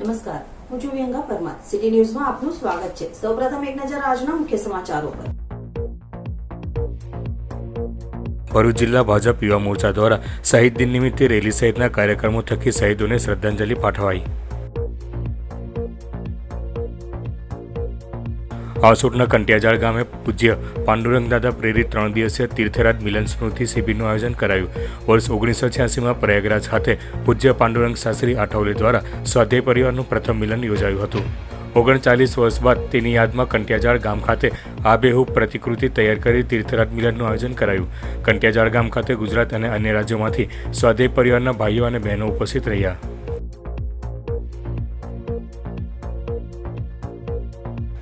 નમસ્કાર, હું છું વિહંગા પરમાર. સિટી ન્યૂઝમાં આપનું સ્વાગત છે. સૌપ્રથમ એક નજર આજના મુખ્ય સમાચારો પર. ભરૂચ જિલ્લા ભાજપ યુવા મોરચા દ્વારા શહીદ દિન નિમિત્તે રેલી સહિતના કાર્યક્રમો થકી શહીદોને શ્રદ્ધાંજલિ પાઠવાઈ. આસોટના કંટિયાજાળ ગામે પૂજ્ય પાંડુરંગ દાદા પ્રેરિત 3 દિવસીય તીર્થરાજ મિલન સ્મૃતિ શિબિરનું આયોજન કરાયું. વર્ષ 1986માં પ્રયાગરાજ ખાતે પૂજ્ય પાંડુરંગ શાસ્ત્રી આઠવલે દ્વારા સ્વાધ્યાય પરિવારનું પ્રથમ મિલન યોજાયું હતું. 39 વર્ષ બાદ તેની યાદમાં કંટિયાજાળ ગામ ખાતે આબેહૂબ પ્રતિકૃતિ તૈયાર કરી તીર્થરાજ મિલનનું આયોજન કરાયું. કંટિયાજાળ ગામ ખાતે ગુજરાત અને અન્ય રાજ્યોમાંથી સ્વાધ્યાય પરિવારના ભાઈઓ અને બહેનો ઉપસ્થિત રહ્યા.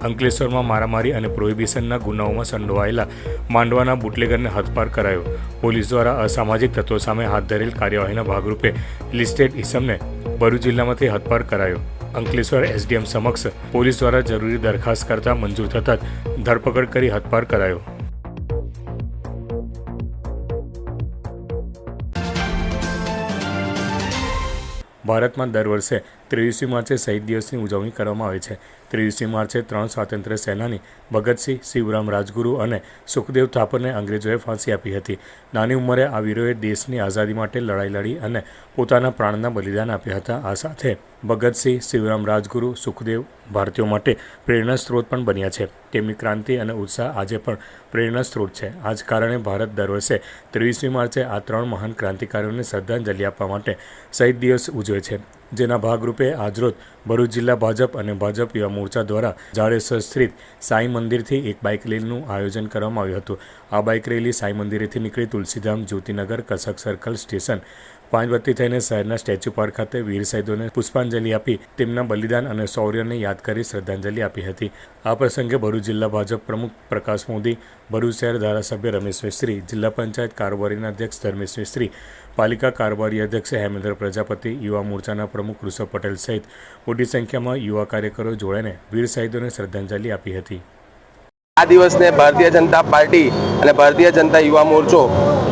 અંકલેશ્વરમાં મારામારી અને પ્રોહિબિશનના ગુનાઓમાં સંડોવાયેલા માંડવાના બુટલેગરને હથપાર કરાયો. પોલીસ દ્વારા અસામાજિક તત્વો સામે હાથ ધરેલ કાર્યવાહીના ભાગરૂપે લિસ્ટેડ ઇસમને ભરૂચ જિલ્લામાંથી હથપાર કરાયો. અંકલેશ્વર એસડીએમ સમક્ષ પોલીસ દ્વારા જરૂરી દરખાસ્ત કરતા મંજૂર થતાં જ ધરપકડ કરી હથપાર કરાયો. ભારતમાં દર વર્ષે 23મી માર્ચે શહીદ દિવસની ઉજવણી કરવામાં આવે છે. 23મી માર્ચે 3 સ્વાતંત્ર્ય સેનાની ભગતસિંહ, શિવરામ રાજગુરુ અને સુખદેવ થાપરને અંગ્રેજોએ ફાંસી આપી હતી. નાની ઉંમરે આ વીરોએ દેશની આઝાદી માટે લડાઈ લડી અને પોતાના પ્રાણના બલિદાન આપ્યા હતા. આ સાથે ભગતસિંહ, શિવરામ રાજગુરુ, સુખદેવ ભારતીયો માટે પ્રેરણા સ્ત્રોત પણ બન્યા છે. તેમની ક્રાંતિ અને ઉત્સાહ આજે પણ પ્રેરણા સ્ત્રોત છે. આ જ કારણે ભારત દર વર્ષે 23મી માર્ચે આ 3 મહાન ક્રાંતિકારીઓને શ્રદ્ધાંજલિ આપવા માટે શહીદ દિવસ ઉજવે છે. જેના ભાગરૂપે આજરોજ ભરૂચ જિલ્લા ભાજપ અને ભાજપ યુવા મોરચા દ્વારા જાડેશ્વર સ્થિત સાંઈ મંદિરથી એક બાઇક રેલીનું આયોજન કરવામાં આવ્યું હતું. આ બાઇક રેલી સાંઈ મંદિરેથી નીકળી તુલસીધામ, જ્યોતિનગર, કસક સર્કલ સ્ટેશન, પાંચબત્તી થઈને શહેરના સ્ટેચ્યુ પાર્ક ખાતે વીર શહીદોને પુષ્પાંજલિ આપી તેમના બલિદાન અને શૌર્યને યાદ કરી શ્રદ્ધાંજલિ આપી હતી. આ પ્રસંગે ભરૂચ જિલ્લા ભાજપ પ્રમુખ પ્રકાશ મોદી, ભરૂચ શહેર ધારાસભ્ય રમેશ મિસ્ત્રી, જિલ્લા પંચાયત કારોબારીના અધ્યક્ષ ધર્મેશ મિસ્ત્રી, પાલિકા કારોબારી અધ્યક્ષ હેમેન્દ્ર પ્રજાપતિ, યુવા મોરચાના પ્રમુખ ઋષભ પટેલ સહિત મોટી સંખ્યામાં યુવા કાર્યકરો જોડાઈને વીર શહીદોને શ્રદ્ધાંજલિ આપી હતી. આ દિવસને ભારતીય જનતા પાર્ટી અને ભારતીય જનતા યુવા મોરચો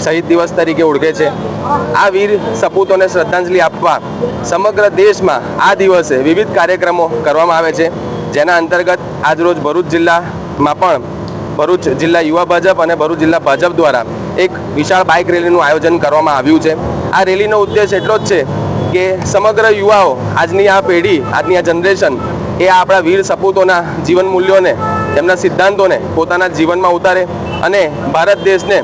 શહીદ દિવસ તરીકે ઓળખે છે. આ વીર સપૂતોને શ્રદ્ધાંજલિ આપવા સમગ્ર દેશમાં આ દિવસે વિવિધ કાર્યક્રમો કરવામાં આવે છે. જેના અંતર્ગત આજરોજ ભરૂચ જિલ્લામાં પણ ભરૂચ જિલ્લા યુવા ભાજપ અને ભરૂચ જિલ્લા ભાજપ દ્વારા એક વિશાળ બાઇક રેલીનું આયોજન કરવામાં આવ્યું છે. આ રેલીનો ઉદ્દેશ એટલો જ છે કે સમગ્ર યુવાઓ, આજની આ પેઢી, આજની આ જનરેશન એ આપણા વીર સપૂતોના જીવન મૂલ્યોને, તેમના સિદ્ધાંતોને પોતાના જીવનમાં ઉતારે અને ભારત દેશને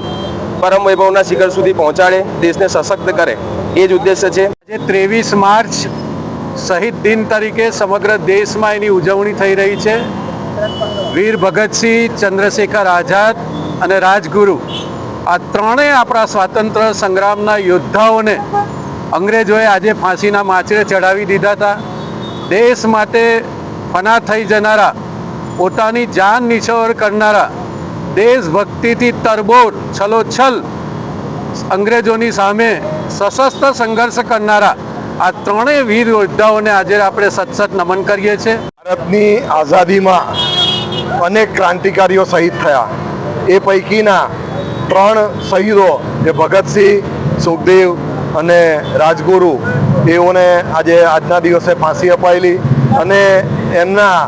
પરમ વૈભવના શિખર સુધી પહોંચાડે, દેશને સશક્ત કરે, એ જ ઉદ્દેશ્ય છે. આજે 23 માર્ચ શહીદ દિન તરીકે સમગ્ર દેશમાં એની ઉજવણી થઈ રહી છે. વીર ભગતસિંહ, ચંદ્રશેખર આઝાદ અને રાજગુરુ, આ ત્રણેય આપણા સ્વાતંત્ર્ય સંગ્રામના યોદ્ધાઓને અંગ્રેજોએ આજે ફાંસીના માચડે ચડાવી દીધા હતા. દેશ માટે ફના થઈ જનારા, પોતાની જાન નિછાવર કરનારા, દેશભક્તિથી તરબોળ છલોછલ અંગ્રેજોની સામે સશસ્ત્ર સંઘર્ષ કરનારા આ ત્રણેય વીર યોદ્ધાઓને આજે આપણે સતસત નમન કરીએ છીએ. ભારતની આઝાદીમાં અનેક ક્રાંતિકારીઓ શહીદ થયા. એ પૈકીના 3 શહીદો જે ભગતસિંહ, સુખદેવ અને રાજગુરુ, એઓને આજે આજના દિવસે ફાંસી અપાયેલી અને એમના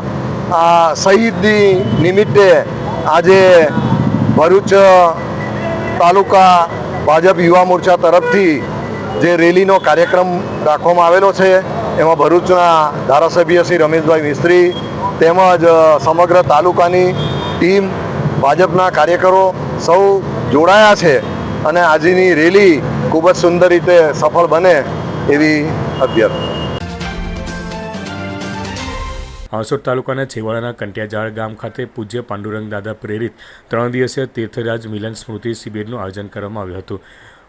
આ શહીદી નિમિત્તે આજે ભરૂચ તાલુકા ભાજપ યુવા મોરચા તરફથી જે રેલીનો કાર્યક્રમ રાખવામાં આવેલો છે, એમાં ભરૂચના ધારાસભ્ય શ્રી રમેશભાઈ મિસ્ત્રી તેમજ સમગ્ર તાલુકાની ટીમ, ભાજપના કાર્યકરો સૌ જોડાયા છે અને આજની રેલી ખૂબ જ સુંદર રીતે સફળ બને એવી અભ્યર્થના. આસોટ તાલુકાના છેવાડાના કંટિયાજાળ ગામ ખાતે પૂજ્ય પાંડુરંગ દાદા પ્રેરિત 3 દિવસીય તીર્થરાજ મિલન સ્મૃતિ શિબિરનું આયોજન કરવામાં આવ્યું હતું.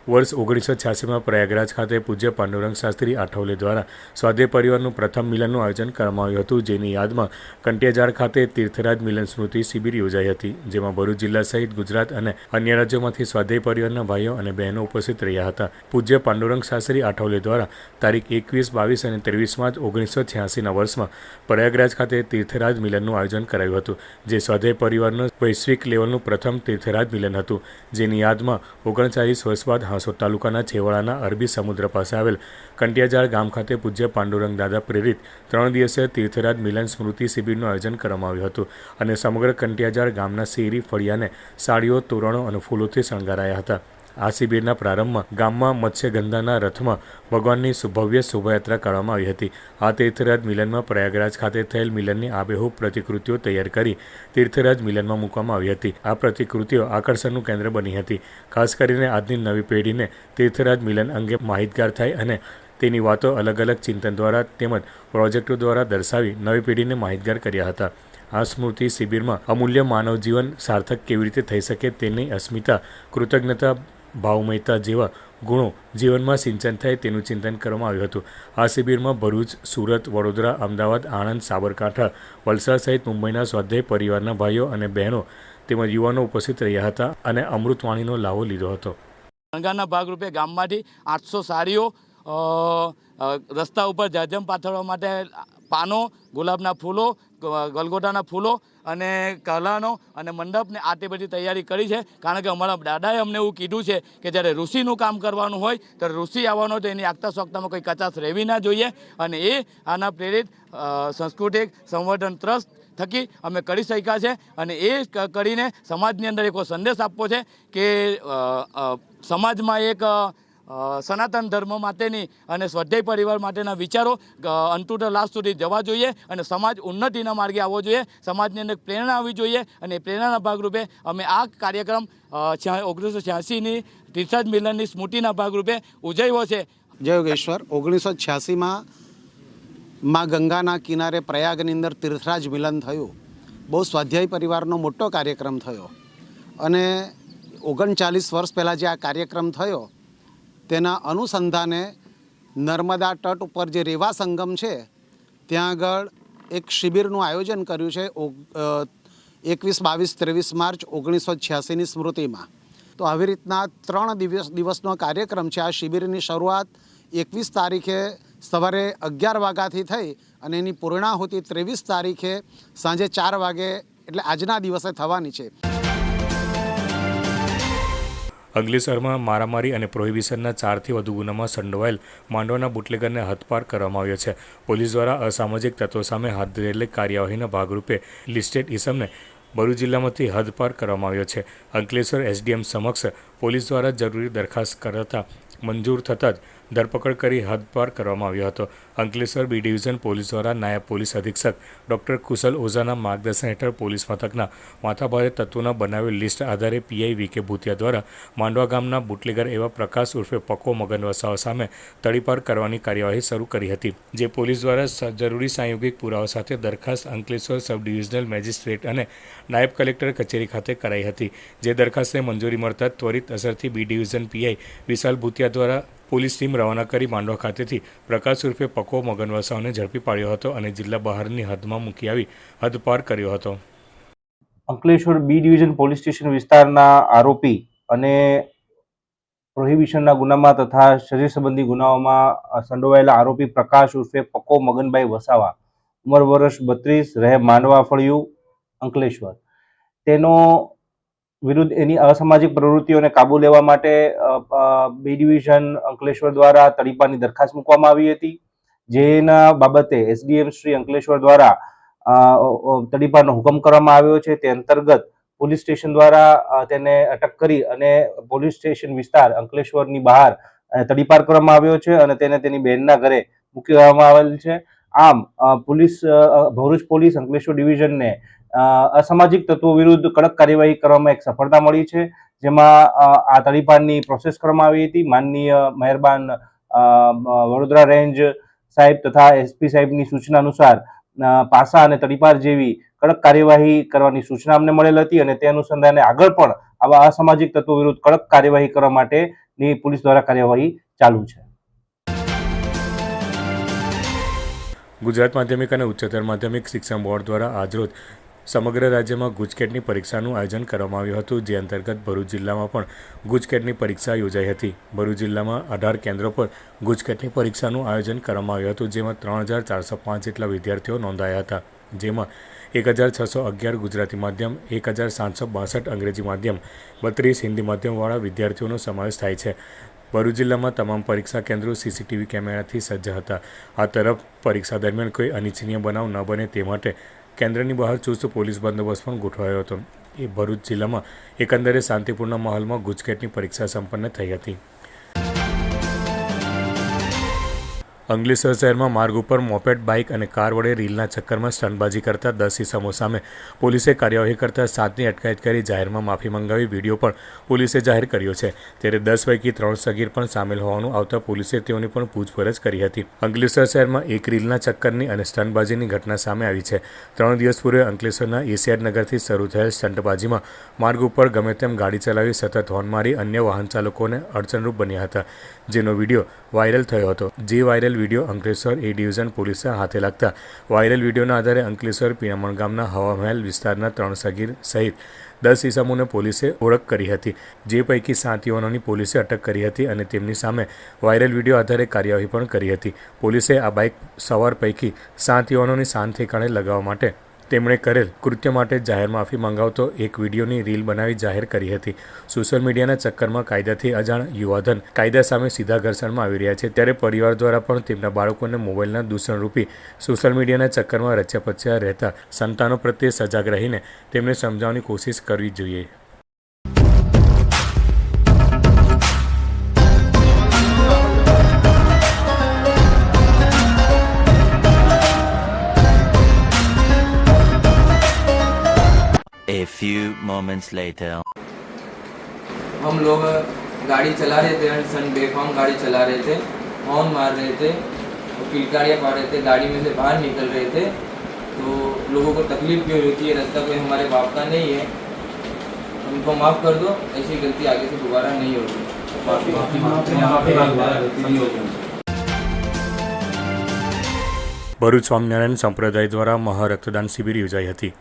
વર્ષ 1986માં પ્રયાગરાજ ખાતે પૂજ્ય પાંડુરંગ શાસ્ત્રી આઠવલે દ્વારા સ્વાધ્યાય પરિવારનું પ્રથમ મિલનનું આયોજન કરવામાં આવ્યું હતું. જેની યાદમાં કંટિયાજાળ ખાતે તીર્થરાજ મિલન સ્મૃતિ શિબિર યોજાઈ હતી. જેમાં ભરૂચ જિલ્લા સહિત ગુજરાત અને અન્ય રાજ્યોમાંથી સ્વાધ્યાય પરિવારના ભાઈઓ અને બહેનો ઉપસ્થિત રહ્યા હતા. પૂજ્ય પાંડુરંગ શાસ્ત્રી આઠવલે દ્વારા તારીખ 21, 22 અને 23 માર્ચ 1986ના વર્ષમાં પ્રયાગરાજ ખાતે તીર્થરાજ મિલનનું આયોજન કરાયું હતું. જે સ્વાધ્યાય પરિવારનું વૈશ્વિક લેવલનું પ્રથમ તીર્થરાજ મિલન હતું. જેની યાદમાં 39 વર્ષ બાદ હાંસોદ તાલુકાના છેવાડાના અરબી સમુદ્ર પાસે આવેલ કંટિયાજાળ ગામ ખાતે પૂજ્ય પાંડુરંગ દાદા પ્રેરિત 3 દિવસીય તીર્થરાજ મિલન સ્મૃતિ શિબિરનું આયોજન કરવામાં આવ્યું હતું અને સમગ્ર કંટિયાજાળ ગામના શેરી ફળિયાને સાડીઓ, તોરણો અને ફૂલોથી શણગારાયા હતા. આ શિબિરના પ્રારંભમાં ગામમાં મત્સ્યગંધાના રથમાં ભગવાનની ભવ્ય શોભાયાત્રા કરવામાં આવી હતી. આ તીર્થરાજ મિલનમાં પ્રયાગરાજ ખાતે થયેલ મિલનની આબેહૂબ પ્રતિકૃતિઓ તૈયાર કરી તીર્થરાજ મિલનમાં મૂકવામાં આવી હતી. આ પ્રતિકૃતિઓ આકર્ષણનું કેન્દ્ર બની હતી. ખાસ કરીને આજની નવી પેઢીને તીર્થરાજ મિલન અંગે માહિતગાર થાય અને તેની વાતો અલગ અલગ ચિંતન દ્વારા તેમજ પ્રોજેક્ટો દ્વારા દર્શાવી નવી પેઢીને માહિતગાર કર્યા હતા. આ સ્મૃતિ શિબિરમાં અમૂલ્ય માનવ જીવન સાર્થક કેવી રીતે થઈ શકે તેની અસ્મિતા, કૃતજ્ઞતા, ભાવમયતા જેવા ગુણો જીવનમાં સિંચન થાય તેનું ચિંતન કરવામાં આવ્યું હતું. આ શિબિરમાં ભરૂચ, સુરત, વડોદરા, અમદાવાદ, આણંદ, સાબરકાંઠા, વલસાડ સહિત મુંબઈના સ્વાધ્યાય પરિવારના ભાઈઓ અને બહેનો તેમજ યુવાનો ઉપસ્થિત રહ્યા હતા અને અમૃતવાણીનો લાવો લીધો હતો. શણગારના ભાગરૂપે ગામમાંથી 800 સાડીઓ, રસ્તા ઉપર જજમ પાથરવા માટે પાનો, ગુલાબના ફૂલો, ગલગોટાના ફૂલો અને કલાનો અને મંડપને આટલી બધી તૈયારી કરી છે. કારણ કે અમારા દાદાએ અમને એવું કીધું છે કે જ્યારે ઋષિનું કામ કરવાનું હોય ત્યારે ઋષિ આવવાનો તો એની આગતા સોગતામાં કોઈ કચાશ રહેવી ના જોઈએ અને એ આના પ્રેરિત સાંસ્કૃતિક સંવર્ધન ટ્રસ્ટ થકી અમે કરી શક્યા છે અને એ કરીને સમાજની અંદર એક સંદેશ આપવો છે કે સમાજમાં એક સનાતન ધર્મ માટેની અને સ્વાધ્યાય પરિવાર માટેના વિચારો અંતુત લાસ્ટ સુધી જવા જોઈએ અને સમાજ ઉન્નતિના માર્ગે આવવો જોઈએ. સમાજની અંદર પ્રેરણા આવવી જોઈએ અને પ્રેરણાના ભાગરૂપે અમે આ કાર્યક્રમ 1986ની તીર્થરાજ મિલનની સ્મૃતિના ભાગરૂપે ઉજવ્યો છે. જય યોગેશ્વર. 1986માં માં ગંગાના કિનારે પ્રયાગની અંદર તીર્થરાજ મિલન થયું. બહુ સ્વાધ્યાય પરિવારનો મોટો કાર્યક્રમ થયો અને 39 વર્ષ પહેલાં જે આ કાર્યક્રમ થયો તેના અનુસંધાને નર્મદા તટ ઉપર જે રેવા સંગમ છે ત્યાં આગળ એક શિબિરનું આયોજન કર્યું છે 21, 22, 23 માર્ચ 1986ની સ્મૃતિમાં. તો આવી રીતના 3 દિવસનો કાર્યક્રમ છે. આ શિબિરની શરૂઆત 21 તારીખે સવારે 11 વાગ્યાથી થઈ અને એની પૂર્ણાહુતિ 23 તારીખે સાંજે 4 વાગે એટલે આજના દિવસે થવાની છે. અંકલેશ્વરમાં મારામારી અને પ્રોહિબિશનના 4થી વધુ ગુનામાં સંડોવાયેલ માંડવાના બુટલેગરને હથપાર કરવામાં આવ્યો છે. પોલીસ દ્વારા અસામાજિક તત્વો સામે હાથ ધરેલી કાર્યવાહીના ભાગરૂપે લિસ્ટેડ ઇસમને ભરૂચ જિલ્લામાંથી હદપાર કરવામાં આવ્યો છે. અંકલેશ્વર એસડીએમ સમક્ષ પોલીસ દ્વારા જરૂરી દરખાસ્ત કરતા મંજૂર થતાં જ ધરપકડ કરી હદપાર કરવામાં આવ્યો હતો. અંકલેશ્વર બી ડિવિઝન પોલીસ દ્વારા નાયબ પોલીસ અધિક્ષક ડૉક્ટર કુશલ ઓઝાના માર્ગદર્શન હેઠળ પોલીસ મથકના માથાભારે તત્વોના બનાવેલ લિસ્ટ આધારે પીઆઈ વીકે ભૂતિયા દ્વારા માંડવા ગામના બુટલેગર એવા પ્રકાશ ઉર્ફે પક્કો મગન વસાવા સામે તડીપાર કરવાની કાર્યવાહી શરૂ કરી હતી. જે પોલીસ દ્વારા જરૂરી સાંયોગિક પુરાવા સાથે દરખાસ્ત અંકલેશ્વર સબ ડિવિઝનલ મેજિસ્ટ્રેટ અને નાયબ કલેક્ટર કચેરી ખાતે કરાઈ હતી. જે દરખાસ્તને મંજૂરી મળતા ત્વરિત અસરથી બી ડિવિઝન પીઆઈ વિશાલ ભૂતિયા દ્વારા પોલીસ ટીમ રવાના કરી માંડવા ખાતેથી પ્રકાશ ઉર્ફે પક્કો મગન વસાવાને ઝડપી પાડ્યો હતો અને જિલ્લા બહારની હદમાં મૂકી આવી હદપાર કર્યો હતો. Ankleshwar B division police station વિસ્તારના આરોપી અને પ્રોહિબિશનના ગુનામાં તથા શરીર સંબંધી ગુનાઓમાં સંડોવાયેલા આરોપી પ્રકાશ ઉર્ફે પક્કો મગનભાઈ વસાવા, ઉંમર વર્ષ 32, રહે માંડવા ફળિયું, અંકલેશ્વર, તેનો વિરુદ્ધ એની અસામાજિક પ્રવૃત્તિઓને કાબુ લેવા માટે બી ડિવિઝન અંકલેશ્વર દ્વારા તડીપારની દરખાસ્ત મૂકવામાં આવી હતી. જેના બાબતે એસડીએમ શ્રી અંકલેશ્વર દ્વારા તડીપારનો હુકમ કરવામાં આવ્યો છે. તે અંતર્ગત પોલીસ સ્ટેશન દ્વારા તેને અટક કરી અને પોલીસ સ્ટેશન વિસ્તાર અંકલેશ્વરની બહાર તડીપાર કરવામાં આવ્યો છે અને તેને તેની બહેનના ઘરે મૂકી દેવામાં આવેલ છે. આમ ભરૂચ પોલીસ અંકલેશ્વર ડિવિઝનને અસામાજિક તત્વો વિરુદ્ધ કડક કાર્યવાહી કરવામાં એક સફળતા મળી છે. જેમાં આ તડીપારની પ્રોસેસ કરવામાં આવી હતી. માનનીય મહેરબાન વડોદરા રેન્જ સાહેબ તથા એસપી સાહેબની સૂચના અનુસાર પાસા અને તડીપાર જેવી કડક કાર્યવાહી કરવાની સૂચના અમને મળેલ હતી અને તે અનુસંધાને આગળ પણ આવા અસામાજિક તત્વો વિરુદ્ધ કડક કાર્યવાહી કરવા માટેની પોલીસ દ્વારા કાર્યવાહી ચાલુ છે. ગુજરાત માધ્યમિક અને ઉચ્ચતર માધ્યમિક શિક્ષણ બોર્ડ દ્વારા આજરોજ સમગ્ર રાજ્યમાં ગુજકેટની પરીક્ષાનું આયોજન કરવામાં આવ્યું હતું. જે અંતર્ગત ભરૂચ જિલ્લામાં પણ ગુજકેટની પરીક્ષા યોજાઈ હતી. ભરૂચ જિલ્લામાં 18 કેન્દ્રો પર ગુજકેટની પરીક્ષાનું આયોજન કરવામાં આવ્યું હતું. જેમાં 3405 જેટલા વિદ્યાર્થીઓ નોંધાયા હતા. જેમાં 1611 ગુજરાતી માધ્યમ, 1762 અંગ્રેજી માધ્યમ, 32 હિન્દી માધ્યમવાળા વિદ્યાર્થીઓનો સમાવેશ થાય છે. ભરૂચ જિલ્લામાં તમામ પરીક્ષા કેન્દ્રો સીસીટીવી કેમેરાથી સજ્જ હતા. આ તરફ પરીક્ષા દરમિયાન કોઈ અનિચ્છનીય બનાવ ન બને તે માટે કેન્દ્રની બહાર ચુસ્ત પોલીસ બંદોબસ્ત પણ ગોઠવાયો હતો. એ ભરૂચ જિલ્લામાં એકંદરે શાંતિપૂર્ણ માહોલમાં ગુજકેટની પરીક્ષા સંપન્ન થઈ હતી. અંકલેશ્વર શહેરમાં માર્ગ ઉપર મોપેડ, બાઇક અને કાર વડે રીલના ચક્કરમાં સ્ટંટબાજી કરતા 10 ઇસમો સામે પોલીસે કાર્યવાહી કરતા 7ની અટકાયત કરી જાહેરમાં માફી મંગાવી વિડીયો પણ પોલીસે જાહેર કર્યો છે. ત્યારે 10 પૈકી 3 સગીર પણ સામેલ હોવાનું આવતા પોલીસે તેઓની પણ પૂછપરછ કરી હતી. અંકલેશ્વર શહેરમાં એક રીલના ચક્કરની અને સ્ટંટબાજીની ઘટના સામે આવી છે. 3 દિવસ પૂર્વે અંકલેશ્વરના એશિયાડ નગરથી શરૂ થયેલ સ્ટંટબાજીમાં માર્ગ ઉપર ગમે તેમ ગાડી ચલાવી સતત હોર્ન મારી અન્ય વાહન ચાલકોને અડચણરૂપ બન્યા હતા, જેનો વિડીયો વાયરલ થયો હતો. જે વાયરલ વિડીયો અંકલેશ્વર એ ડિવિઝન પોલીસે હાથે લાગતા વાયરલ વિડીયોના આધારે અંકલેશ્વર પીરામણ ગામના હવામહેલ વિસ્તારના 3 સગીર સહિત 10 ઇસમોને પોલીસે ઓળખ કરી હતી. જે પૈકી 7 યુવાનોની પોલીસે અટક કરી હતી અને તેમની સામે વાયરલ વિડીયો આધારે કાર્યવાહી પણ કરી હતી. પોલીસે આ બાઇક સવાર પૈકી 7 યુવાનોની શાન ઠેકાણે લગાવવા માટે તેમણે કરેલ કૃત્ય માટે જાહેર માફી મંગાવતો એક વિડીયોની રીલ બનાવી જાહેર કરી હતી. સોશિયલ મીડિયાના ચક્કરમાં કાયદાથી અજાણ યુવાધન કાયદા સામે સીધા ઘર્ષણમાં આવી રહ્યા છે. ત્યારે પરિવાર દ્વારા પણ તેમના બાળકોને મોબાઈલના દૂષણરૂપી સોશિયલ મીડિયાના ચક્કરમાં રચ્યા પચ્યા રહેતા સંતાનો પ્રત્યે સજાગ રહીને તેમને સમજાવવાની કોશિશ કરવી જોઈએ. A few moments later. हम लोग गाड़ी चला रहे थे, सन बेफाम गाड़ी चला रहे थे, हॉर्न मार रहे थे, किलकारियाँ पा रहे थे, गाड़ी में से बाहर निकल रहे थे. तो लोगों को तकलीफ भी हो रही थी. ये रास्ता कोई हमारे बाप का नहीं है, उनको माफ़ कर दो. ऐसी गलती आगे से दोबारा नहीं होगी. ભરૂચ સ્વામિનારાયણ સંપ્રદાય દ્વારા મહારક્તદાન શિબિર યોજાઈ હતી.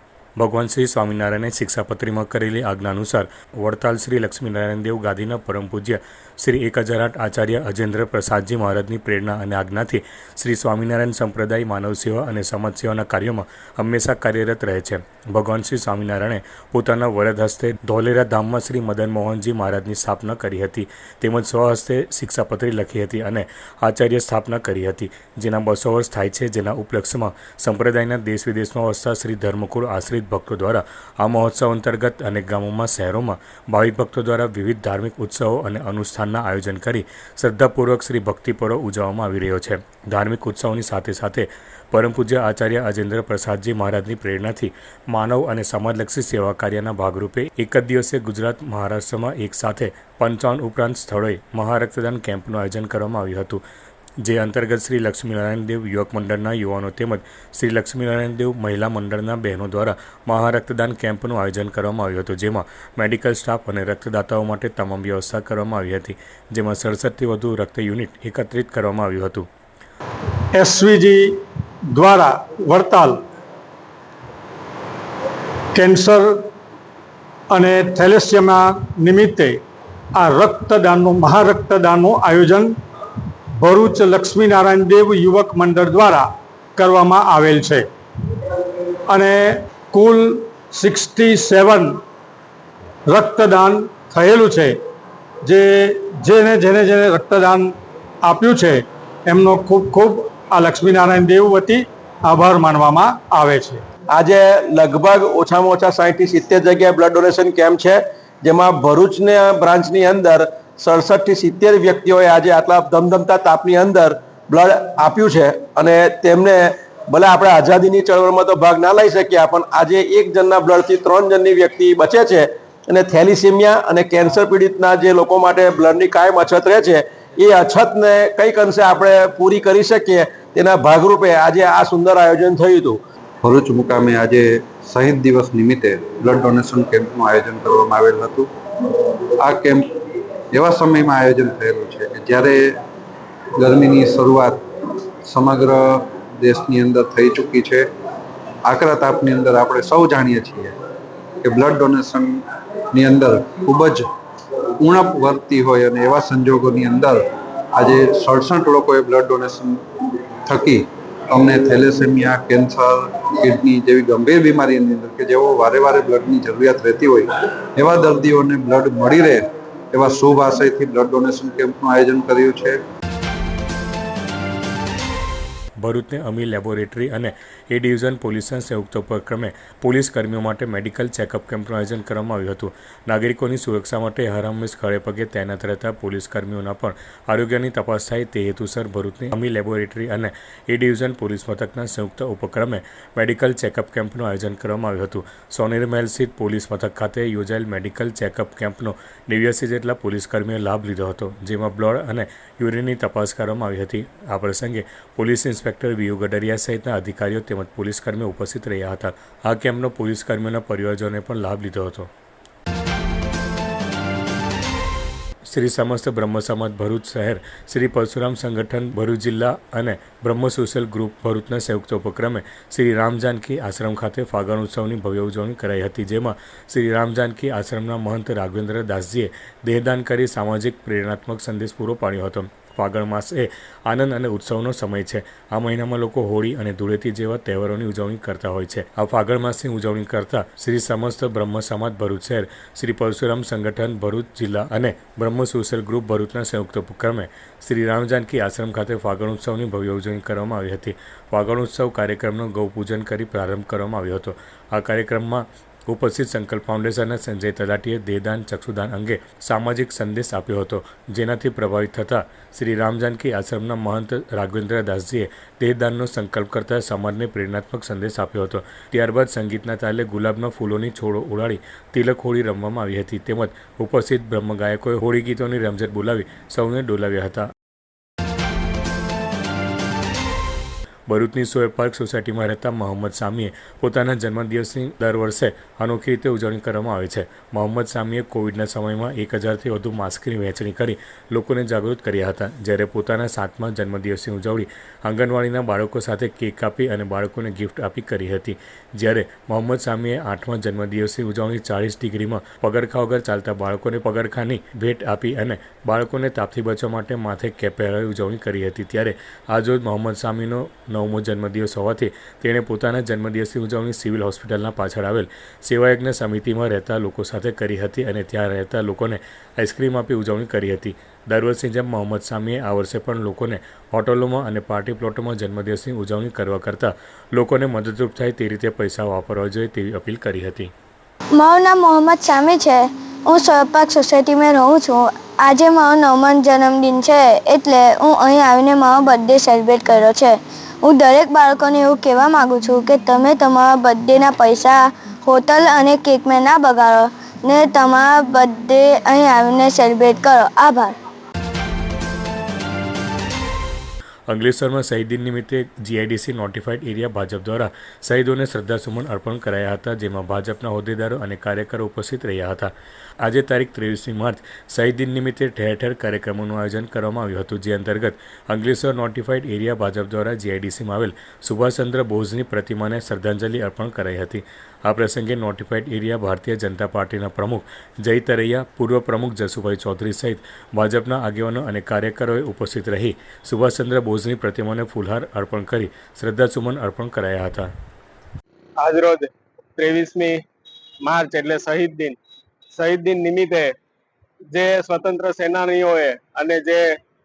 ભગવાન શ્રી સ્વામિનારાયણે શિક્ષાપત્રીમાં કરેલી આજ્ઞા અનુસાર વડતાલ શ્રી લક્ષ્મીનારાયણ દેવ ગાદીના પરમ પૂજ્ય શ્રી 1008 આચાર્ય અજેન્દ્ર પ્રસાદજી મહારાજની પ્રેરણા અને આજ્ઞાથી શ્રી સ્વામિનારાયણ સંપ્રદાય માનવ સેવા અને સમાજ સેવાના કાર્યોમાં હંમેશા કાર્યરત રહે છે. ભગવાન શ્રી સ્વામિનારાયણે પોતાના વરદ હસ્તે ધોલેરા ધામમાં શ્રી મદન મોહનજી મહારાજની સ્થાપના કરી હતી, તેમજ સ્વહસ્તે શિક્ષાપત્રી લખી હતી અને આચાર્ય સ્થાપના કરી હતી, જેના 200 વર્ષ થાય છે. જેના ઉપલક્ષમાં સંપ્રદાયના દેશ વિદેશમાં વસતા શ્રી ધર્મકુળ આશ્રિત ભક્તો દ્વારા આ મહોત્સવ અંતર્ગત અનેક ગામોમાં, શહેરોમાં ભાવિક ભક્તો દ્વારા વિવિધ ધાર્મિક ઉત્સવો અને અનુષ્ઠાનના આયોજન કરી શ્રદ્ધાપૂર્વક શ્રી ભક્તિ પર્વ ઉજવવામાં આવી રહ્યો છે. ધાર્મિક ઉત્સવોની સાથે સાથે પરમ પૂજ્ય આચાર્ય અજેન્દ્ર પ્રસાદજી મહારાજની પ્રેરણાથી માનવ અને સમાજલક્ષી સેવા કાર્યના ભાગરૂપે એક જ દિવસે ગુજરાત, મહારાષ્ટ્રમાં એક સાથે 55 ઉપરાંત સ્થળોએ મહારક્તદાન કેમ્પનું આયોજન કરવામાં આવ્યું હતું. જે અંતર્ગત શ્રી લક્ષ્મીનારાયણ દેવ યુવક મંડળના યુવાનો તેમજ શ્રી લક્ષ્મીનારાયણ દેવ મહિલા મંડળના બહેનો દ્વારા મહારક્તદાન કેમ્પનું આયોજન કરવામાં આવ્યું હતું, જેમાં મેડિકલ સ્ટાફ અને રક્તદાતાઓ માટે તમામ વ્યવસ્થા કરવામાં આવી હતી, જેમાં 67થી વધુ રક્ત યુનિટ એકત્રિત કરવામાં આવ્યું હતું. એસવીજી દ્વારા વડતાલ કેન્સર અને થેલેસિયમા નિમિત્તે આ રક્તદાનનું મહારક્તદાનનું આયોજન ભરૂચ લક્ષ્મીનારાયણ દેવ યુવક મંડળ દ્વારા કરવામાં આવેલ છે અને કુલ 67 રક્તદાન થયેલું છે. જેને રક્તદાન આપ્યું છે એમનો ખૂબ ખૂબ આ લક્ષ્મીનારાયણ દેવ વતી આભાર માનવામાં આવે છે. આજે લગભગ ઓછામાં ઓછા 60 થી 70 જગ્યાએ બ્લડ ડોનેશન કેમ્પ છે, જેમાં ભરૂચના બ્રાન્ચની અંદર 67 થી 70 વ્યક્તિઓએ આજે આટલા ધમધમતા તાપની અંદર બ્લડ આપ્યું છે અને તેમને ભલે આપણે આઝાદીની ચળવળમાં તો ભાગ ના લઈ શક્યા, પણ આજે એક જણના બ્લડથી 3 જણની વ્યક્તિ બચે છે અને થેલિસેમિયા અને કેન્સર પીડિતના જે લોકો માટે બ્લડની કાયમ અછત રહે છે, એ અછતને કંઈક અંશે આપણે પૂરી કરી શકીએ તેના ભાગરૂપે આજે આ સુંદર આયોજન થયું હતું. ભરૂચ મુકામે આજે શહીદ દિવસ નિમિત્તે બ્લડ ડોનેશન કેમ્પનું આયોજન કરવામાં આવેલ હતું. આ કેમ્પ એવા સમયમાં આયોજન થયેલું છે કે જ્યારે ગરમીની શરૂઆત સમગ્ર દેશની અંદર થઈ ચૂકી છે. આકરા તાપની અંદર આપણે સૌ જાણીએ છીએ કે બ્લડ ડોનેશનની અંદર ખૂબ જ ઉણપ વર્તી હોય અને એવા સંજોગોની અંદર આજે 67 લોકોએ બ્લડ ડોનેશન થકી અમને થેલેસેમિયા, કેન્સર, કિડની જેવી ગંભીર બીમારીની અંદર કે જેઓ વારે વારે બ્લડની જરૂરિયાત રહેતી હોય એવા દર્દીઓને બ્લડ મળી રહે એવા શુભ આશયથી બ્લડ ડોનેશન કેમ્પનું આયોજન કર્યું છે. ભરૂચની અમી લેબોરેટરી અને એ ડિવિઝન પોલીસના સંયુક્ત ઉપક્રમે પોલીસ કર્મીઓ માટે મેડિકલ ચેકઅપ કેમ્પનું આયોજન કરવામાં આવ્યું હતું. નાગરિકોની સુરક્ષા માટે હરહંમેશ ખડે પગે તૈનાત રહેતા પોલીસ કર્મીઓના પણ આરોગ્યની તપાસ થાય તે હેતુસર ભરૂચની અમી લેબોરેટરી અને એ ડિવિઝન પોલીસ મથકના સંયુક્ત ઉપક્રમે મેડિકલ ચેકઅપ કેમ્પનું આયોજન કરવામાં આવ્યું હતું. સોનેરી મહેલ સ્થિત પોલીસ મથક ખાતે યોજાયેલ મેડિકલ ચેકઅપ કેમ્પનો 89 જેટલા પોલીસ કર્મીઓએ લાભ લીધો હતો, જેમાં બ્લડ અને યુરિનની તપાસ કરવામાં આવી હતી. આ પ્રસંગે પોલીસ ઇન્સ્પેક્ટર વીયુ ગડરિયા સહિતના અધિકારીઓ તેમજ પોલીસ કર્મીઓ ઉપસ્થિત રહ્યા હતા. આ કેમ્પનો પોલીસ કર્મીઓના પરિવારજનોએ પણ લાભ લીધો હતો. શ્રી સમસ્ત બ્રહ્મ સમાજ ભરૂચ શહેર, શ્રી પરશુરામ સંગઠન ભરૂચ જિલ્લા અને બ્રહ્મ સોશિયલ ગ્રુપ ભરૂચના સંયુક્ત ઉપક્રમે શ્રી રામ જાનકી આશ્રમ ખાતે ફાગણ ઉત્સવની ભવ્ય ઉજવણી કરાઈ હતી, જેમાં શ્રી રામ જાનકી આશ્રમના મહંત રાઘવેન્દ્ર દાસજીએ દેહદાન કરી સામાજિક પ્રેરણાત્મક સંદેશ પૂરો પાડ્યો હતો. ફાગણ માસ એ આનંદ અને ઉત્સવનો સમય છે. આ મહિનામાં લોકો હોળી અને ધૂળેટી જેવા તહેવારોની ઉજવણી કરતા હોય છે. આ ફાગણ માસની ઉજવણી કરતા શ્રી સમસ્ત બ્રહ્મ સમાજ ભરૂચ શહેર, શ્રી પરશુરામ સંગઠન ભરૂચ જિલ્લા અને બ્રહ્મ સોશિયલ ગ્રુપ ભરૂચના સંયુક્ત ઉપક્રમે શ્રી રામ જાનકી આશ્રમ ખાતે ફાગણ ઉત્સવની ભવ્ય ઉજવણી કરવામાં આવી હતી. ફાગણ ઉત્સવ કાર્યક્રમનો ગૌપૂજન કરી પ્રારંભ કરવામાં આવ્યો હતો. આ કાર્યક્રમમાં ઉપસ્થિત સંકલ્પ ફાઉન્ડેશનના સંજય તલાટીએ દેહદાન ચક્ષુદાન અંગે સામાજિક સંદેશ આપ્યો હતો, જેનાથી પ્રભાવિત થતા શ્રી રામ જાનકી આશ્રમના મહંત રાઘવેન્દ્ર દાસજીએ દેહદાનનો સંકલ્પ કરતા સમાજને પ્રેરણાત્મક સંદેશ આપ્યો હતો. ત્યારબાદ સંગીતના તાલે ગુલાબના ફૂલોની છોડો ઉડાડી તિલક હોળી રમવામાં આવી હતી, તેમજ ઉપસ્થિત બ્રહ્મ ગાયકોએ હોળી ગીતોની રમઝટ બોલાવી સૌને ડોલાવ્યા હતા. ભરૂચની સોય પાર્ક સોસાયટીમાં રહેતા મોહમ્મદ સામીએ પોતાના જન્મદિવસની દર વર્ષે અનોખી રીતે ઉજવણી કરવામાં આવે છે. મોહમ્મદ સામીએ કોવિડના સમયમાં 1000થી વધુ માસ્કની વહેંચણી કરી લોકોને જાગૃત કર્યા હતા. જ્યારે પોતાના 7મા જન્મદિવસની ઉજવણી આંગણવાડીના બાળકો સાથે કેક કાપી અને બાળકોને ગિફ્ટ આપી કરી હતી. જ્યારે મોહમ્મદ સામીએ 8મા જન્મદિવસની ઉજવણી 40 ડિગ્રીમાં પગરખા વગર ચાલતા બાળકોને પગરખાની ભેટ આપી અને બાળકોને તાપથી બચવા માટે માથે કેપ પહેરાવી ઉજવણી કરી હતી. ત્યારે આજરોજ મોહમ્મદ સામીનો 9મો જન્મદિવસ હોવાથી તેણે પોતાના જન્મદિવસની ઉજવણી સિવિલ હોસ્પિટલના પાછળ આવેલ સેવાયજ્ઞ સમિતિમાં રહેતા લોકો સાથે કરી હતી અને ત્યાં રહેતા લોકોને આઈસ્ક્રીમ આપી ઉજવણી કરી હતી. દર વર્ષની જેમ મોહમ્મદ સામીએ આ વર્ષે પણ લોકોને હોટલોમાં અને પાર્ટી પ્લોટોમાં જન્મદિવસની ઉજવણી કરવા કરતાં લોકોને મદદરૂપ થાય તે રીતે પૈસા વાપરવા જોઈએ તેવી અપીલ કરી હતી. મારું નામ મોહમ્મદ સામી છે. હું સોયપાક સોસાયટીમાં રહું છું. આજે મારો 9મો જન્મદિન છે, એટલે હું અહીં આવીને મારો બર્થડે સેલિબ્રેટ કર્યો છે. હું દરેક બાળકોને એવું કહેવા માગું છું કે તમે તમારા બર્થડેના પૈસા હોટલ અને કેકમાં ના બગાડો ને તમારા બર્થડે અહીં આવીને સેલિબ્રેટ કરો. આભાર. અંકલેશ્વરમાં શહીદ દિન નિમિત્તે જીઆઈડીસી નોટિફાઈડ એરિયા ભાજપ દ્વારા શહીદોને શ્રદ્ધાસુમન અર્પણ કરાયા હતા, જેમાં ભાજપના હોદ્દેદારો અને કાર્યકરો ઉપસ્થિત રહ્યા હતા. આજે તારીખ 23 માર્ચ શહીદ દિન નિમિત્તે ઠેર ઠેર કાર્યક્રમોનું આયોજન કરવામાં આવ્યું હતું, જે અંતર્ગત અંકલેશ્વર નોટિફાઈડ એરિયા ભાજપ દ્વારા જીઆઈડીસીમાં આવેલ સુભાષચંદ્ર બોઝની પ્રતિમાને શ્રદ્ધાંજલિ અર્પણ કરાઈ હતી. આ પ્રસંગે નોટિફાઈડ એરિયા ભારતીય જનતા પાર્ટીના પ્રમુખ જય તરૈયા, પૂર્વ પ્રમુખ જસુભાઈ ચૌધરી સહિત ભાજપના આગેવાનો અને કાર્યકરોએ ઉપસ્થિત રહી સુભાષચંદ્ર બોઝની પ્રતિમાને ફૂલહાર અર્પણ કરી શ્રદ્ધાસુમન અર્પણ કરાયા હતા. આજરોજ 23મી માર્ચ એટલે શહીદ દિન નિમિત્તે જે સ્વતંત્ર સેનાનીઓએ અને જે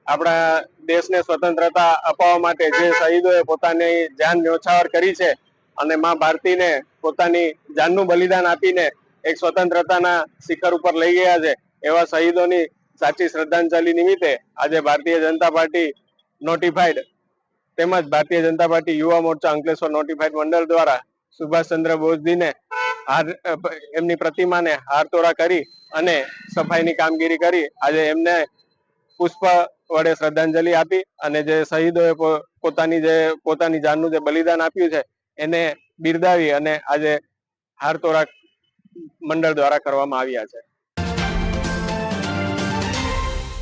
આપણા દેશને સ્વતંત્રતા અપાવવા માટે જે શહીદોએ પોતાની જાન ન્યોછાવર કરી છે અને મા ભારતીને પોતાની જાનનું બલિદાન આપીને એક સ્વતંત્રતાના શિખર ઉપર લઈ ગયા છે, એવા શહીદોની સાચી શ્રદ્ધાંજલિ નિમિત્તે આજે ભારતીય જનતા પાર્ટી નોટિફાઈડ તેમજ ભારતીય જનતા પાર્ટી યુવા મોરચા અંકલેશ્વર નોટિફાઈડ મંડળ દ્વારા સુભાષચંદ્ર બોઝજીને એમની પ્રતિમાને હારતોરા કરી અને સફાઈની કામગીરી કરી આજે એમને પુષ્પ વડે શ્રદ્ધાંજલિ આપી અને જે શહીદોએ પોતાની જાનનું જે બલિદાન આપ્યું છે એને બિરદાવી અને આજે હારતોરા મંડળ દ્વારા કરવામાં આવ્યા છે.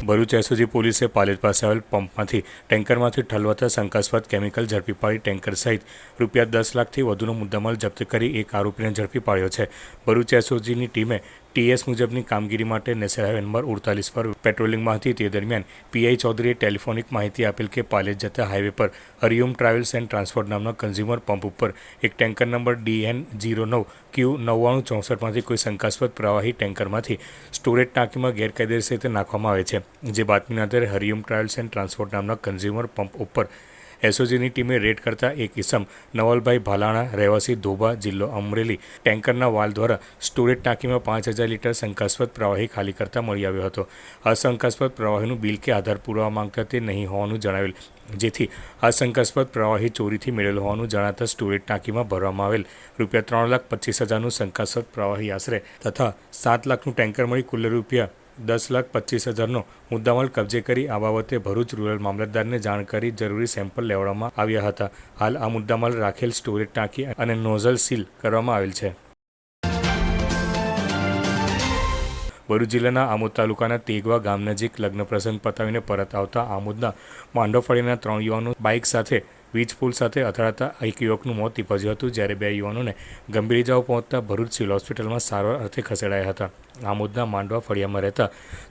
ભરૂચ એસઓજી પોલીસે પાલેજ પાસે આવેલ પંપમાંથી ટેન્કરમાંથી ઠલવાતા શંકાસ્પદ કેમિકલ ઝડપી પાડી ટેન્કર સહિત રૂપિયા 10 લાખથી વધુનો મુદ્દામાલ જપ્ત કરી એક આરોપીને ઝડપી પાડ્યો છે. ભરૂચ એસઓજીની ટીમે ટીએસ મુજબની કામગીરી માટે નેશનલ હાઈવે નંબર 48 પર પેટ્રોલિંગમાં હતી. તે દરમિયાન પીઆઈ ચૌધરીએ ટેલિફોનિક માહિતી આપેલ કે પાલેજ જતા હાઈવે પર હરિઓમ ટ્રાવેલ્સ એન્ડ ટ્રાન્સપોર્ટ નામના કન્ઝ્યુમર પંપ ઉપર એક ટેન્કર નંબર DN09Q9964માંથી કોઈ શંકાસ્પદ પ્રવાહી ટેન્કરમાંથી સ્ટોરેજ ટાંકીમાં ગેરકાયદેસર રીતે નાખવામાં આવે છે. જે બાતમીના આધારે હરિઓમ ટ્રાવેલ્સ એન્ડ ટ્રાન્સપોર્ટ નામના કન્ઝ્યુમર પંપ ઉપર એસઓજીની ટીમે રેડ કરતા એક ઇસમ નવલભાઈ ભાલાણા રહેવાસી ધોબા જિલ્લો અમરેલી ટેન્કરના વાલ દ્વારા સ્ટોરેજ ટાંકીમાં 5000 લીટર શંકાસ્પદ પ્રવાહી ખાલી કરતા મળી આવ્યો હતો. આ શંકાસ્પદ પ્રવાહીનું બિલ કે આધાર પુરાવા માંગતા તે નહીં હોવાનું જણાવેલ, જેથી આ શંકાસ્પદ પ્રવાહી ચોરીથી મેળવેલ હોવાનું જણાતા સ્ટોરેજ ટાંકીમાં ભરવામાં આવેલ ₹3,25,000નું શંકાસ્પદ પ્રવાહી આશરે તથા 7 લાખનું ટેન્કર મળી કુલ ₹1,25,000નો મુદ્દામાલ કબજે કરી આ બાબતે ભરૂચ રૂરલ મામલતદારને જાણ કરી જરૂરી સેમ્પલ લેવડાવવામાં આવ્યા હતા. હાલ આ મુદ્દામાલ રાખેલ સ્ટોરેજ ટાંકી અને નોઝલ સીલ કરવામાં આવેલ છે. ભરૂચ જિલ્લાના આમોદ તાલુકાના તેગવા ગામ નજીક લગ્ન પ્રસંગ પતાવીને પરત આવતા આમોદના માંડવફળીના 3 યુવાનો બાઇક સાથે વીજ પુલ સાથે અથડાતા એક યુવકનું મોત નીપજ્યું હતું, જ્યારે 2 યુવાનોને ગંભીર ઇજાઓ પહોંચતા ભરૂચ સિવિલ હોસ્પિટલમાં સારવાર અર્થે ખસેડાયા હતા. આમોદના માંડવા ફળિયામાં રહેતા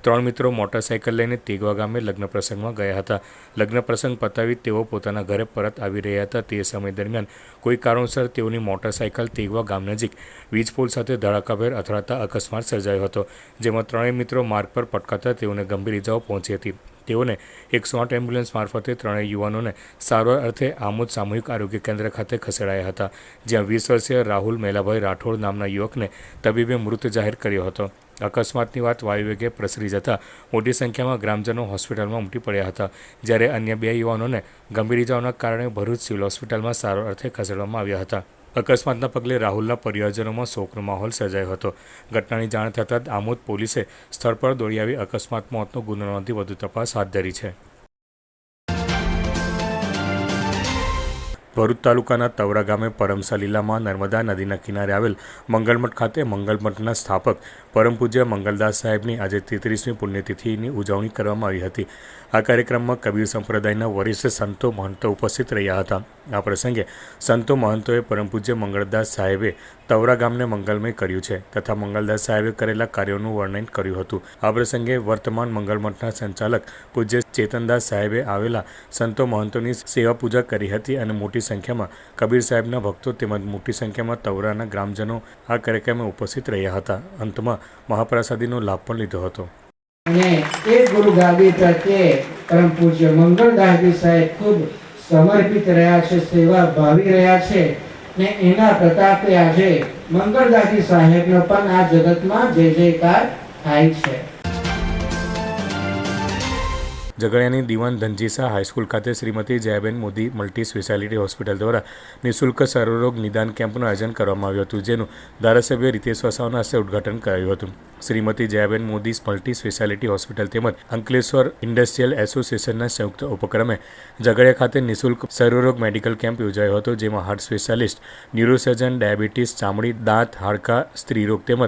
3 મિત્રો મોટરસાઇકલ લઈને તેગવા ગામે લગ્ન પ્રસંગમાં ગયા હતા. લગ્ન પ્રસંગ પતાવી તેઓ પોતાના ઘરે પરત આવી રહ્યા હતા. તે સમય દરમિયાન કોઈ કારણોસર તેઓની મોટરસાઇકલ તેગવા ગામ નજીક વીજ પુલ સાથે ધડાકાભેર અથડાતા અકસ્માત સર્જાયો હતો, જેમાં 3 મિત્રો માર્ગ પર પટકાતા તેઓને ગંભીર ઇજાઓ પહોંચી હતી. તેઓને 108 એમ્બ્યુલન્સ મારફતે 3 યુવાનોને સારવાર અર્થે આમોદ સામૂહિક આરોગ્ય કેન્દ્ર ખાતે ખસેડાયા હતા, જ્યાં 20 વર્ષીય રાહુલ મેલાભાઈ રાઠોડ નામના યુવકને તબીબે મૃત જાહેર કર્યો હતો. અકસ્માતની વાત વાયુવેગે પ્રસરી જતાં મોટી સંખ્યામાં ગ્રામજનો હોસ્પિટલમાં ઉમટી પડ્યા હતા, જ્યારે અન્ય 2 યુવાનોને ગંભીર ઇજાઓના કારણે ભરૂચ સિવિલ હોસ્પિટલમાં સારવાર અર્થે ખસેડવામાં આવ્યા હતા. અકસ્માતના પગલે રાહુલના પરિવારજનોમાં શોકનો માહોલ સર્જાયો હતો. ઘટનાની જાણ થતાં જ આમોદ પોલીસે સ્થળ પર દોડી આવી અકસ્માત મોતનો ગુનો નોંધી વધુ તપાસ હાથ ધરી છે. ભરૂચ તાલુકાના તવરા ગામે પરમસા લીલામાં નર્મદા નદીના કિનારે આવેલ મંગલમઠ ખાતે મંગલમઠના સ્થાપક પરમ પૂજ્ય મંગલદાસ સાહેબની આજે 33મી પુણ્યતિથિની ઉજવણી કરવામાં આવી હતી. આ કાર્યક્રમમાં કબીર સંપ્રદાયના વરિષ્ઠ સંતો મહંતો ઉપસ્થિત રહ્યા હતા. આ પ્રસંગે સંતો મહંતોએ પરમ પૂજ્ય મંગળદાસ સાહેબે તવરા ગામને મંગલમય કર્યું છે તથા મંગલદાસ સાહેબે કરેલા કાર્યોનું વર્ણન કર્યું હતું. આ પ્રસંગે વર્તમાન મંગલમઠના સંચાલક પૂજ્ય ચેતનદાસ સાહેબે આવેલા સંતો મહંતોની સેવા પૂજા કરી હતી અને મોટી સંખ્યામાં કબીર સાહેબના ભક્તો તેમજ મોટી સંખ્યામાં તવરાના ગ્રામજનો આ કાર્યક્રમમાં ઉપસ્થિત રહ્યા હતા. અંતમાં મહાપ્રસાદીનો લાભ પણ લીધો હતો. અને એ ગુરુ ગાદી પ્રત્યે પરમ પૂજ્ય મંગળદાસજી સાહેબ ખૂબ સમર્પિત રહ્યા છે, સેવા ભાવી રહ્યા છે ને એના પ્રતાપે આજે મંગળદાસજી સાહેબનો પણ આ જગતમાં જય જયકાર થાય છે. ઝઘડિયાની દીવાન ધનજીસા હાઈસ્કૂલ ખાતે Shrimati Jayaben Modi multi speciality hospital દ્વારા નિઃશુલ્ક સર્વરોગ નિદાન કેમ્પનું આયોજન કરવામાં આવ્યું હતું, જેનું ધારાસભ્ય રીતેશ વસાવાના હસ્તે ઉદ્ઘાટન કરાયું હતું. Shrimati Jayaben Modi multi speciality hospital તેમજ અંકલેશ્વર ઇન્ડસ્ટ્રીયલ એસોસિએશનના સંયુક્ત ઉપક્રમે ઝઘડિયા ખાતે નિઃશુલ્ક સર્વરોગ મેડિકલ કેમ્પ યોજાયો હતો, જેમાં હાર્ટ સ્પેશિયાલિસ્ટ, ન્યુરોસર્જન, ડાયાબિટીસ, ચામડી, દાંત, હાડકાં, સ્ત્રીરોગ તેમજ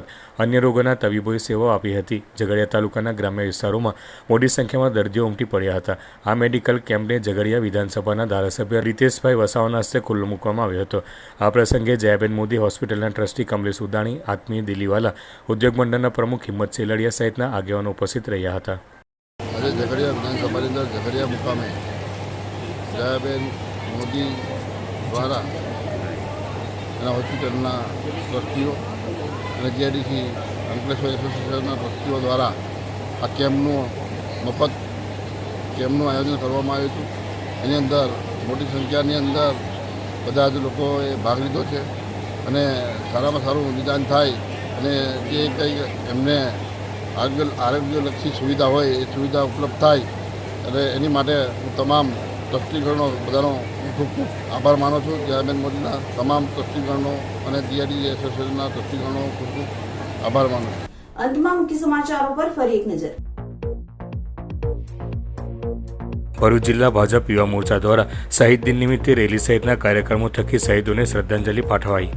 અન્ય રોગોના તબીબોએ સેવાઓ આપી હતી. ઝઘડિયા તાલુકાના ગ્રામ્ય વિસ્તારોમાં મોટી સંખ્યામાં દર્દીઓ ઉમટી પડ્યા હતા. આ મેડિકલ કેમ્પને ઝઘડિયા વિધાનસભાના ધારાસભ્ય રીતેશભાઈ વસાવાના હસ્તે ખુલ્લો મૂકવામાં આવ્યો હતો. આ પ્રસંગે જયાબેન મોદી હોસ્પિટલના ટ્રસ્ટી કમલેશ ઉદાણી, આત્મીય દિલીવાલા, ઉદ્યોગ મંડળના પ્રમુખ હિંમત સેલડિયા સહિતના આગેવાનો ઉપસ્થિત રહ્યા હતા. આજે ઝઘડિયા વિધાનસભાની અંદર ઝઘડિયા મુકામે જયાબેન મોદી દ્વારા એના હોસ્પિટલના ટ્રસ્ટીઓ અને જીઆઈડીસી અંકલેશ્વર એસોસિએશનના ટ્રસ્ટીઓ દ્વારા આ કેમ્પનું મફત કેમ્પનું આયોજન કરવામાં આવ્યું હતું. એની અંદર મોટી સંખ્યાની અંદર બધા જ લોકોએ ભાગ લીધો છે અને સારામાં સારું નિદાન થાય અને જે કંઈ એમને આરોગ્યલક્ષી સુવિધા હોય એ સુવિધા ઉપલબ્ધ થાય અને એની માટે હું તમામ ટ્રસ્ટીગણનો બધાનો ખૂબ ખૂબ આભાર માનું છું. જયાબેન મોદીના તમામ ટ્રસ્ટીગણનો અને જીઆઈડી એસોસિએશનના ટ્રસ્ટીગણનો ખૂબ ખૂબ આભાર માનું છું. અંતમાં મુખ્ય સમાચારો પર ફરી એક નજર. ભરૂચ જિલ્લા ભાજપ યુવા મોરચા દ્વારા શહીદ દિન નિમિત્તે રેલી સહિતના કાર્યક્રમો થકી શહીદોને શ્રદ્ધાંજલિ પાઠવાઈ.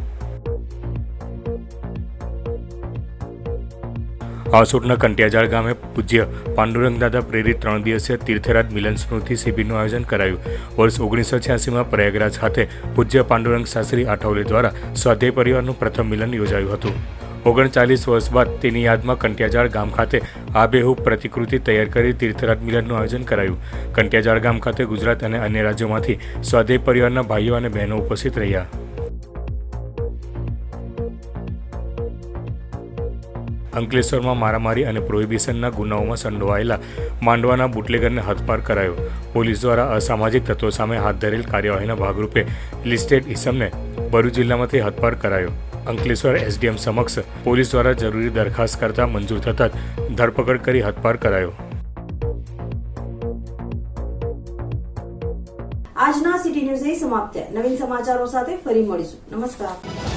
આસોટના કંટિયાજાળ ગામે પૂજ્ય પાંડુરંગ દાદા પ્રેરિત 3 દિવસીય તીર્થરાજ મિલન સ્મૃતિ શિબિરનું આયોજન કરાયું. વર્ષ 1986માં પ્રયાગરાજ ખાતે પૂજ્ય પાંડુરંગ શાસ્ત્રી આઠવલે દ્વારા સ્વાધ્યાય પરિવારનું પ્રથમ મિલન યોજાયું હતું. 39 વર્ષ બાદ તેની યાદમાં કંટિયાજાળ ગામ ખાતે આબેહૂબ પ્રતિકૃતિ તૈયાર કરી તીર્થરાજ મિલનનું આયોજન કરાયું. કંટિયાજાળ ગામ ખાતે ગુજરાત અને અન્ય રાજ્યોમાંથી સ્વાધ્યાય પરિવારના ભાઈઓ અને બહેનો ઉપસ્થિત રહ્યા. અંકલેશ્વરમાં મારામારી અને પ્રોહિબિશનના ગુનાઓમાં સંડોવાયેલા માંડવાના બુટલેગરને હથપાર કરાયો. પોલીસ દ્વારા અસામાજિક તત્વો સામે હાથ ધરેલ કાર્યવાહીના ભાગરૂપે લિસ્ટેડ ઇસમને ભરૂચ જિલ્લામાંથી હથપાર કરાયો. અંકલેશ્વર એસડીએમ સમક્ષ પોલીસ દ્વારા જરૂરી દરખાસ્ત કરતા મંજૂર થતાં જ ધરપકડ કરી હથપાર કરાયો. આજના સિટી ન્યૂઝ સમાપ્ત થયા. નવીન સમાચારો સાથે ફરી મળીશું. નમસ્કાર.